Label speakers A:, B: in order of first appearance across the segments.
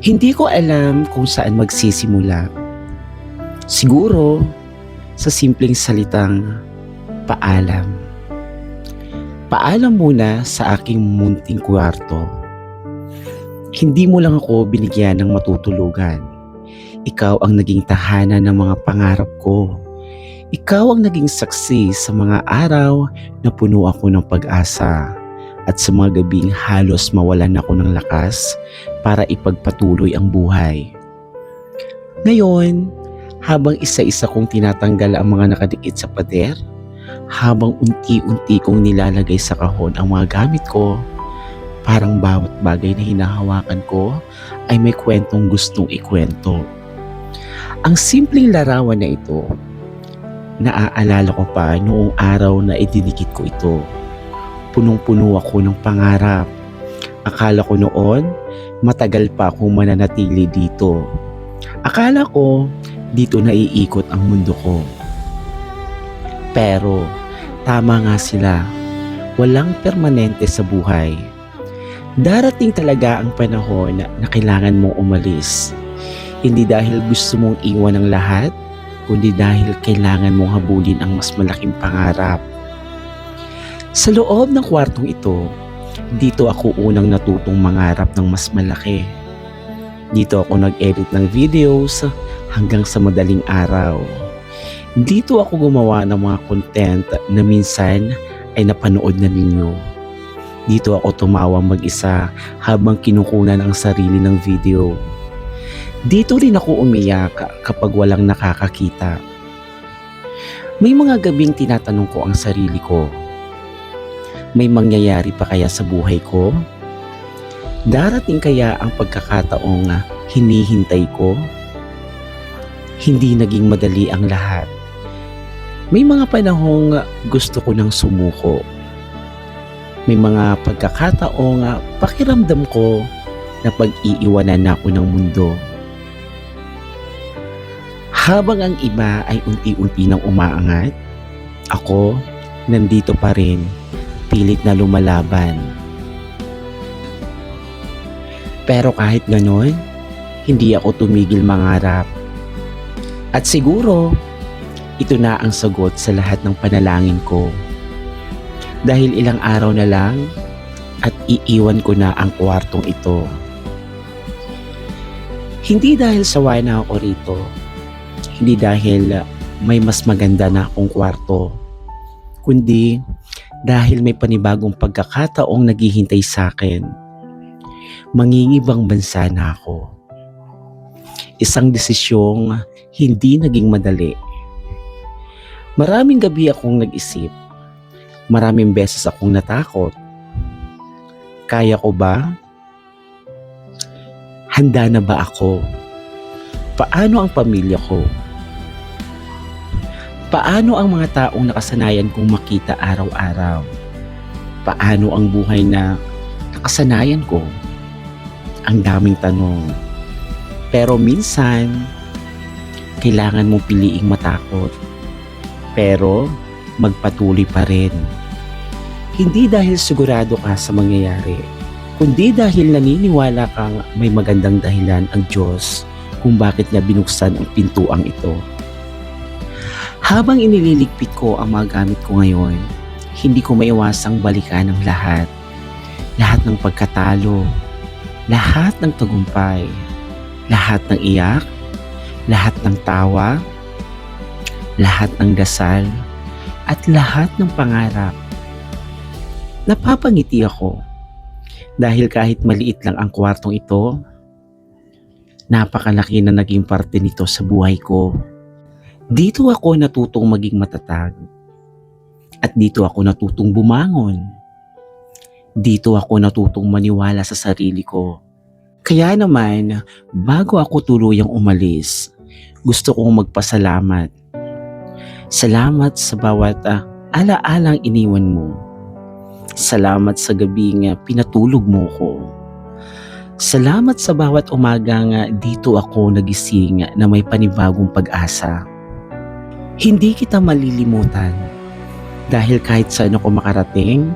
A: Hindi ko alam kung saan magsisimula. Siguro sa simpleng salitang paalam. Paalam muna sa aking munting kwarto. Hindi mo lang ako binigyan ng matutulugan. Ikaw ang naging tahanan ng mga pangarap ko. Ikaw ang naging saksi sa mga araw na puno ako ng pag-asa at sa mga gabing halos mawalan ako ng lakas para ipagpatuloy ang buhay. Ngayon, habang isa-isa kong tinatanggal ang mga nakadikit sa pader, habang unti-unti kong nilalagay sa kahon ang mga gamit ko, parang bawat bagay na hinahawakan ko ay may kwentong gustong ikwento. Ang simpleng larawan na ito, naaalala ko pa noong araw na idinikit ko ito. Punong-puno ako ng pangarap. Akala ko noon, matagal pa akong mananatili dito. Akala ko, dito naiikot ang mundo ko. Pero, tama nga sila. Walang permanente sa buhay. Darating talaga ang panahon na kailangan mong umalis. Hindi dahil gusto mong iwan ang lahat, kundi dahil kailangan mong habulin ang mas malaking pangarap. Sa loob ng kwartong ito, dito ako unang natutong mangarap ng mas malaki. Dito ako nag-edit ng videos hanggang sa madaling araw. Dito ako gumawa ng mga content na minsan ay napanood na ninyo. Dito ako tumawa mag-isa habang kinukunan ang sarili ng video. Dito rin ako umiyak kapag walang nakakakita. May mga gabing tinatanong ko ang sarili ko. May mangyayari pa kaya sa buhay ko? Darating kaya ang pagkakataong hinihintay ko? Hindi naging madali ang lahat. May mga panahong gusto ko nang sumuko. May mga pagkakataong pakiramdam ko na pag-iiwanan na ako ng mundo. Habang ang iba ay unti-unti nang umaangat, ako nandito pa rin, pilit na lumalaban. Pero kahit ganon, hindi ako tumigil mangarap. At siguro, ito na ang sagot sa lahat ng panalangin ko. Dahil ilang araw na lang at iiwan ko na ang kwartong ito. Hindi dahil sawa na ako rito. Hindi dahil may mas maganda na akong kwarto. Kundi dahil may panibagong pagkakataong naghihintay sa akin. Mangingibang bansa na ako. Isang desisyong hindi naging madali. Maraming gabi akong nag-isip. Maraming beses akong natakot. Kaya ko ba? Handa na ba ako? Paano ang pamilya ko? Paano ang mga taong nakasanayan kong makita araw-araw? Paano ang buhay na nakasanayan ko? Ang daming tanong. Pero minsan, kailangan mong piliing matakot. Pero magpatuloy pa rin. Hindi dahil sigurado ka sa mangyayari, kundi dahil naniniwala kang may magandang dahilan ang Diyos kung bakit niya binuksan ang pintuang ito. Habang inililigpit ko ang mga gamit ko ngayon, hindi ko maiwasang balikan ang lahat. Lahat ng pagkatalo, lahat ng tagumpay, lahat ng iyak, lahat ng tawa, lahat ng dasal, at lahat ng pangarap. Napapangiti ako dahil kahit maliit lang ang kwartong ito, napakalaki na naging parte nito sa buhay ko. Dito ako natutong maging matatag. At dito ako natutong bumangon. Dito ako natutong maniwala sa sarili ko. Kaya naman, bago ako tuluyang umalis, gusto kong magpasalamat. Salamat sa bawat ala-alang iniwan mo. Salamat sa gabing pinatulog mo ko. Salamat sa bawat umagang dito ako nagising na may panibagong pag-asa. Hindi kita malilimutan dahil kahit saan ako makarating,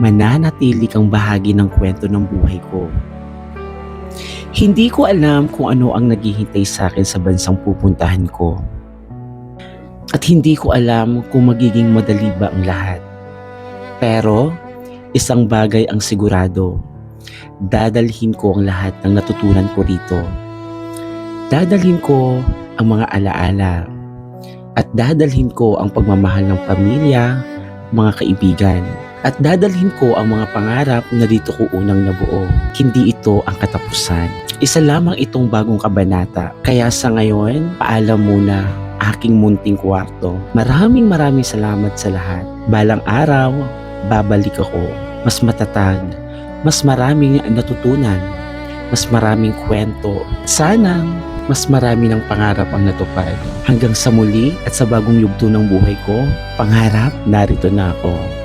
A: mananatili kang bahagi ng kwento ng buhay ko. Hindi ko alam kung ano ang naghihintay sa akin sa bansang pupuntahan ko. At hindi ko alam kung magiging madali ba ang lahat. Pero, isang bagay ang sigurado. Dadalhin ko ang lahat ng natutunan ko rito. Dadalhin ko ang mga alaala. At dadalhin ko ang pagmamahal ng pamilya, mga kaibigan. At dadalhin ko ang mga pangarap na dito ko unang nabuo. Hindi ito ang katapusan. Isa lamang itong bagong kabanata. Kaya sa ngayon, paalam muna aking munting kwarto. Maraming salamat sa lahat. Balang araw, babalik ako. Mas matatag, mas maraming natutunan, mas maraming kwento. Sana mas marami ng pangarap ang natupad. Hanggang sa muli at sa bagong yugto ng buhay ko, pangarap, narito na ako.